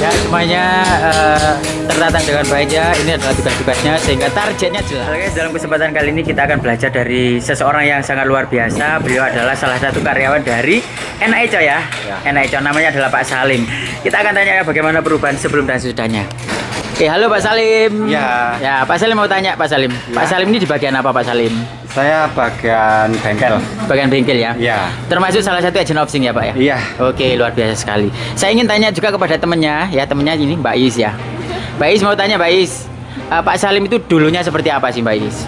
Ya semuanya tertata dengan baik ya. Ini adalah tugas-tugasnya sehingga targetnya jelas. Oke, dalam kesempatan kali ini kita akan belajar dari seseorang yang sangat luar biasa. Beliau adalah salah satu karyawan dari NICO ya. NICO namanya adalah Pak Salim. Kita akan tanya bagaimana perubahan sebelum dan sesudahnya. Oke, halo Pak Salim. Ya. Ya, Pak Salim mau tanya Pak Salim. Ya. Pak Salim ini di bagian apa Pak Salim? Saya bagian bengkel. Bagian bengkel ya? Iya. Termasuk salah satu agent opsing ya Pak ya? Iya. Oke, luar biasa sekali. Saya ingin tanya juga kepada temennya, ya temennya ini Mbak Is ya. Mbak Is mau tanya Mbak Is, Pak Salim itu dulunya seperti apa sih Mbak Is?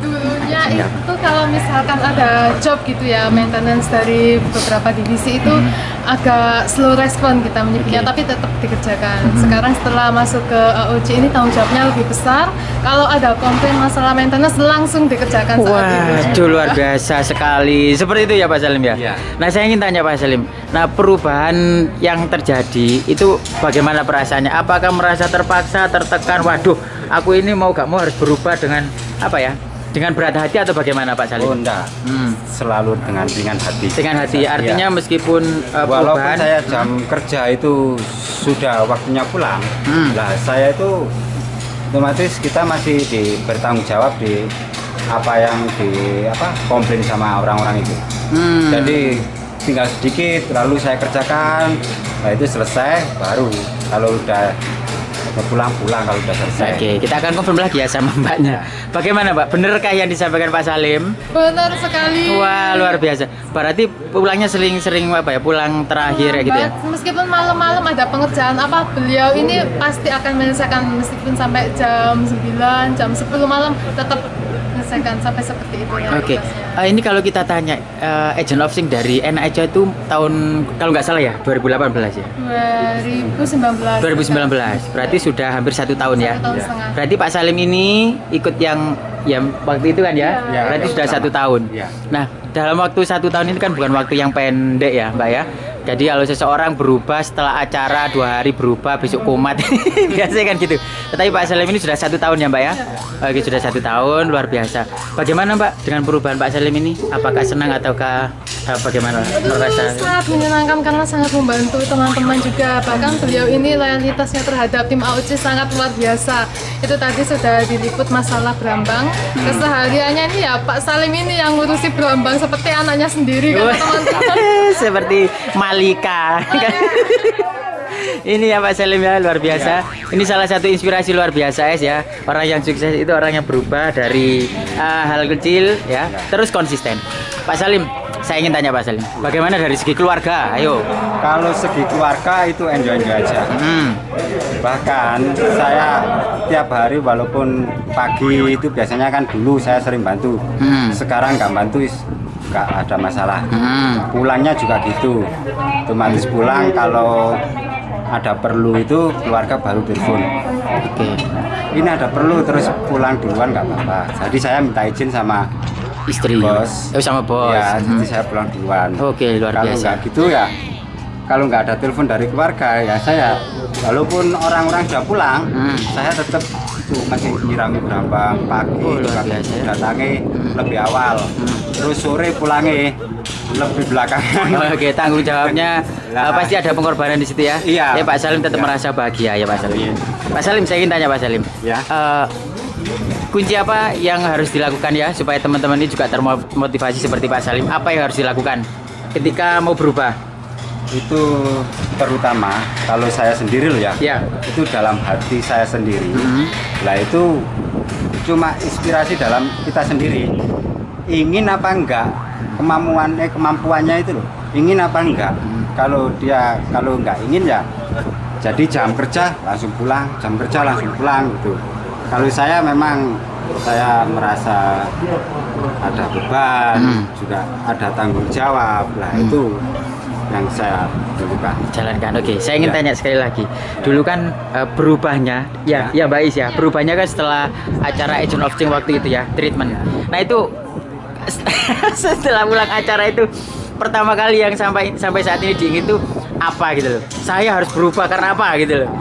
Dulunya itu kalau misalkan ada job gitu ya, maintenance dari beberapa divisi itu agak slow respon kita menyebutnya, tapi tetap dikerjakan. Sekarang setelah masuk ke AOC ini tanggung jawabnya lebih besar. Kalau ada komplain masalah maintenance langsung dikerjakan saat itu. Wah, luar biasa sekali. Seperti itu ya Pak Salim ya? Iya. Nah saya ingin tanya Pak Salim, nah perubahan yang terjadi itu bagaimana perasaannya? Apakah merasa terpaksa, tertekan, waduh aku ini mau gak mau harus berubah dengan apa ya? Dengan berat hati atau bagaimana Pak Salim? Oh enggak, selalu dengan ringan hati. Dengan hati, artinya Iya. meskipun Walaupun perubahan saya jam kerja itu sudah waktunya pulang, lah saya itu otomatis kita masih bertanggung jawab di apa yang komplain sama orang-orang itu. Jadi tinggal sedikit lalu saya kerjakan, nah itu selesai baru kalau udah pulang-pulang kalau udah selesai. Oke, kita akan konfirm lagi ya sama mbaknya. Bagaimana Mbak? Benarkah yang disampaikan Pak Salim? Benar sekali. Wah, luar biasa. Berarti pulangnya sering-sering apa ya? Pulang terakhir ya gitu ya? Meskipun malam-malam ada pengerjaan apa, beliau ini pasti akan menyelesaikan meskipun sampai jam 9, jam 10 malam tetap menyelesaikan sampai seperti itu ya. Oke, ini kalau kita tanya agent opsing dari NICO itu tahun kalau nggak salah ya 2018 ya? 2019. 2019, berarti sudah hampir 1 tahun ya? 1 tahun setengah. Berarti Pak Salim ini ikut yang waktu itu kan ya? Iya. Berarti Ya, sudah 1 tahun. Iya. Nah, dalam waktu 1 tahun ini kan bukan waktu yang pendek ya Mbak ya? Jadi kalau seseorang berubah setelah acara 2 hari berubah, besok kumat, biasanya kan gitu. Tetapi Pak Salim ini sudah 1 tahun ya Mbak ya? Oke, sudah 1 tahun, luar biasa. Bagaimana Mbak dengan perubahan Pak Salim ini? Apakah senang ataukah bagaimana? Merasa? Sangat menyenangkan karena sangat membantu teman-teman juga. Bahkan beliau ini loyalitasnya terhadap tim AOC sangat luar biasa. Itu tadi sudah diliput masalah Brambang. Kesehariannya ini ya Pak Salim ini yang ngurusi Brambang seperti anaknya sendiri kan teman-teman. Seperti Malika. Ini ya Pak Salim ya, luar biasa. Ini salah satu inspirasi luar biasa ya. Orang yang sukses itu orang yang berubah dari hal kecil ya, terus konsisten. Pak Salim, saya ingin tanya Pak Salim, bagaimana dari segi keluarga? Ayo. Kalau segi keluarga itu enjoy aja. Bahkan saya tiap hari walaupun pagi itu biasanya kan dulu saya sering bantu. Sekarang nggak bantu, nggak ada masalah. Pulangnya juga gitu. Otomatis pulang kalau ada perlu itu keluarga baru telepon. Oke. Ini ada perlu terus pulang duluan nggak apa-apa. Jadi saya minta izin sama Istri. bos. Sama bos. Ya, jadi saya pulang duluan. Oke, luar Kalau biasa. nggak gitu ya, kalau nggak ada telepon dari keluarga ya saya, walaupun orang-orang sudah pulang, saya tetap itu masih nyirami Brambang pagi, Oh, luar juga biasa ya. datangi lebih awal, terus sore pulangi lebih belakangan. Oke, tanggung jawabnya pasti ada pengorbanan di situ ya. Iya. Ya Pak Salim tetap Iya. merasa bahagia ya Pak Salim. Pak Salim, saya ingin tanya Pak Salim. Ya. Kunci apa yang harus dilakukan ya supaya teman-teman ini juga termotivasi seperti Pak Salim? Apa yang harus dilakukan ketika mau berubah? Itu terutama kalau saya sendiri loh ya, Ya. itu dalam hati saya sendiri. Lah itu cuma inspirasi dalam kita sendiri. Ingin apa enggak, kemampuannya itu loh. Ingin apa enggak. Kalau enggak ingin ya, jadi jam kerja langsung pulang, jam kerja langsung pulang gitu. Kalau saya memang saya merasa ada beban, juga ada tanggung jawab. Lah itu yang saya lakukan. Jalankan. Oke, saya ingin Ya. tanya sekali lagi. Dulu kan berubahnya, ya Mbak Is ya, berubahnya kan setelah acara Agent of Change waktu itu ya, treatment. Nah itu setelah pulang acara itu pertama kali yang sampai saat ini diingat itu apa gitu loh? Saya harus berubah karena apa gitu loh?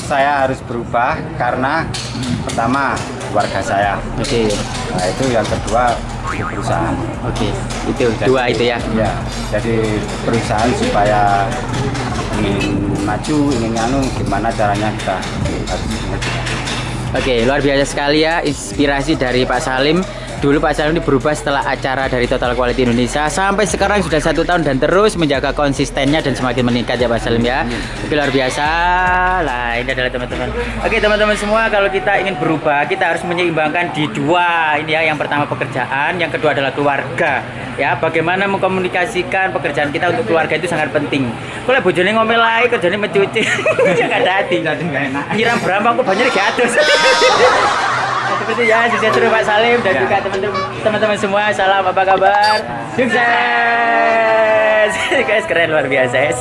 Saya harus berubah karena pertama keluarga saya. Oke. Nah itu yang kedua di perusahaan. Oke, itu Jadi, dua itu ya. Ya, jadi perusahaan supaya ingin maju, ingin nganu, gimana caranya kita harus mengerjakan. Oke, luar biasa sekali ya inspirasi dari Pak Salim. Dulu Pak Salim ini berubah setelah acara dari Total Quality Indonesia sampai sekarang sudah 1 tahun dan terus menjaga konsistennya dan semakin meningkat ya Pak Salim ya. Oke, luar biasa. Lah ini adalah teman-teman. Oke teman-teman semua, kalau kita ingin berubah kita harus menyeimbangkan di dua ini ya. Yang pertama pekerjaan, yang kedua adalah keluarga. Ya, bagaimana mengkomunikasikan pekerjaan kita untuk keluarga itu sangat penting. Kalau bojone ngomel ae kerjane mencuci. Enggak ada hati. Nyiram berapa aku banyak gak atus. Seperti ya, sukses terus Pak Salim dan juga teman-teman semua. Salam, apa kabar? Sukses. Guys, keren luar biasa, guys.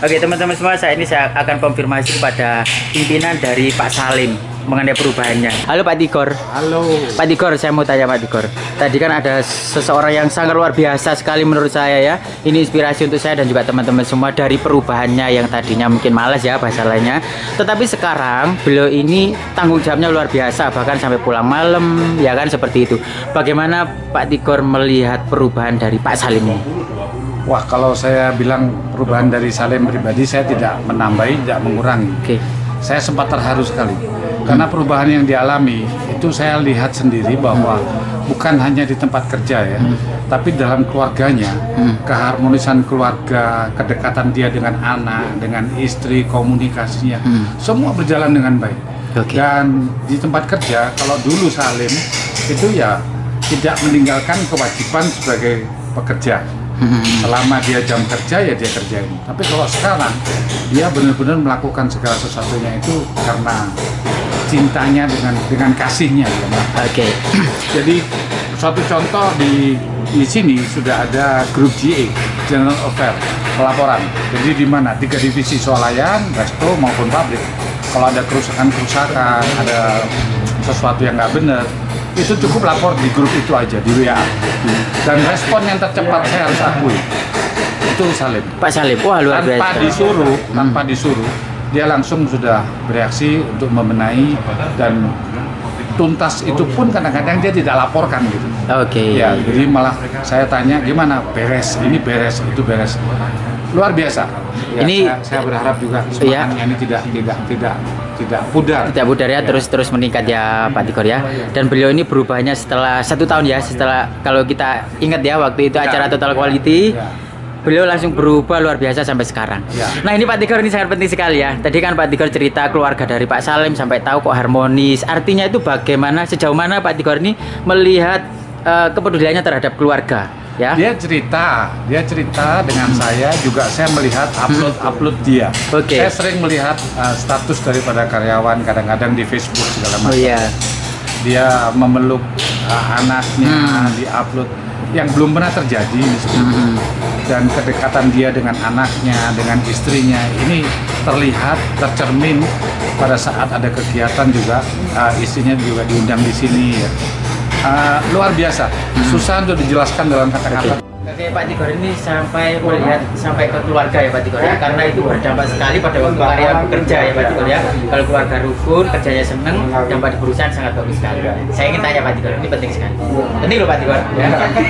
Oke, teman-teman semua, saya akan konfirmasi kepada pimpinan dari Pak Salim mengenai perubahannya. Halo Pak Tigor. Halo. Pak Tigor, saya mau tanya Pak Tigor. Tadi kan ada seseorang yang sangat luar biasa sekali menurut saya ya. Ini inspirasi untuk saya dan juga teman-teman semua dari perubahannya yang tadinya mungkin malas ya bahasa lainnya. Tetapi sekarang beliau ini tanggung jawabnya luar biasa, bahkan sampai pulang malam ya kan, seperti itu. Bagaimana Pak Tigor melihat perubahan dari Pak Salim ini? Wah, kalau saya bilang perubahan dari Salim pribadi, saya tidak menambahi, tidak mengurangi. Oke. Saya sempat terharu sekali karena perubahan yang dialami itu saya lihat sendiri bahwa bukan hanya di tempat kerja ya, tapi dalam keluarganya, keharmonisan keluarga, kedekatan dia dengan anak, dengan istri, komunikasinya, semua berjalan dengan baik. Oke. Dan di tempat kerja, kalau dulu Salim itu ya tidak meninggalkan kewajiban sebagai pekerja. Selama dia jam kerja ya dia kerjain. Tapi kalau sekarang dia benar-benar melakukan segala sesuatunya itu karena cintanya dengan kasihnya ya. Oke. Jadi suatu contoh di sini sudah ada grup GA, General Affair, pelaporan. Jadi di mana 3 divisi swalayan, resto maupun pabrik. Kalau ada kerusakan, ada sesuatu yang nggak benar, itu cukup lapor di grup itu aja, di WA. Dan respon yang tercepat saya harus akui itu Salim. Pak Salim, wah luar biasa. Tanpa disuruh, dia langsung sudah bereaksi untuk membenahi, dan tuntas itu pun kadang-kadang dia tidak laporkan gitu. Oke. Ya, jadi malah saya tanya gimana, beres, ini beres, itu beres. Luar biasa. Ya, Ini saya berharap juga semangatnya ini tidak pudar. Tidak pudar ya, terus meningkat ya Pak Tigor ya. Dan beliau ini berubahnya setelah 1 tahun ya, setelah kalau kita ingat ya waktu itu acara Total Quality. Beliau langsung berubah luar biasa sampai sekarang. Nah ini Pak Tigor, ini sangat penting sekali ya. Tadi kan Pak Tigor cerita keluarga dari Pak Salim sampai tahu kok harmonis. Artinya itu bagaimana, sejauh mana Pak Tigor ini melihat kepeduliannya terhadap keluarga ya? Dia cerita dengan saya juga, saya melihat upload dia. Oke. Saya sering melihat status daripada karyawan kadang-kadang di Facebook segala macam. Oh iya. Dia memeluk anaknya, di-upload yang belum pernah terjadi dan kedekatan dia dengan anaknya, dengan istrinya ini terlihat, tercermin pada saat ada kegiatan juga, istrinya juga diundang di sini ya. Luar biasa, susah untuk dijelaskan dalam kata-kata. Oke Pak Tigor, ini sampai melihat sampai ke keluarga ya Pak Tigor ya, karena itu berdampak sekali pada waktu karyawan bekerja ya Pak Tigor ya. Kalau keluarga rukun, kerjanya seneng, dampak di perusahaan sangat bagus sekali. Saya ingin tanya Pak Tigor, ini penting sekali. Penting loh Pak Tigor. Ya.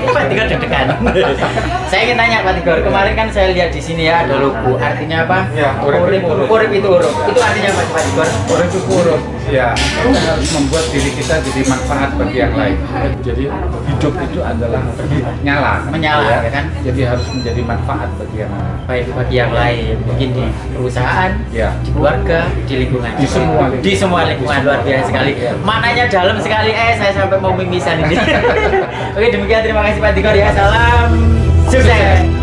Pak Tigor deg-degan. Saya ingin tanya Pak Tigor, kemarin kan saya lihat di sini ya ada logo, artinya apa? Urip itu huruf. Itu artinya apa Pak Tigor? Urip itu huruf. Ya, kita harus membuat diri kita jadi manfaat bagi yang lain. Jadi hidup itu adalah menyala ya kan? Jadi harus menjadi manfaat bagi yang lain. Baik bagi yang lain, mungkin di perusahaan, ya, di keluarga, di lingkungan. Di semua lingkungan luar biasa sekali. Maknanya dalam sekali. Saya sampai mau mimisan ini. Oke, demikian terima kasih Pak Tigor ya. Salam sukses.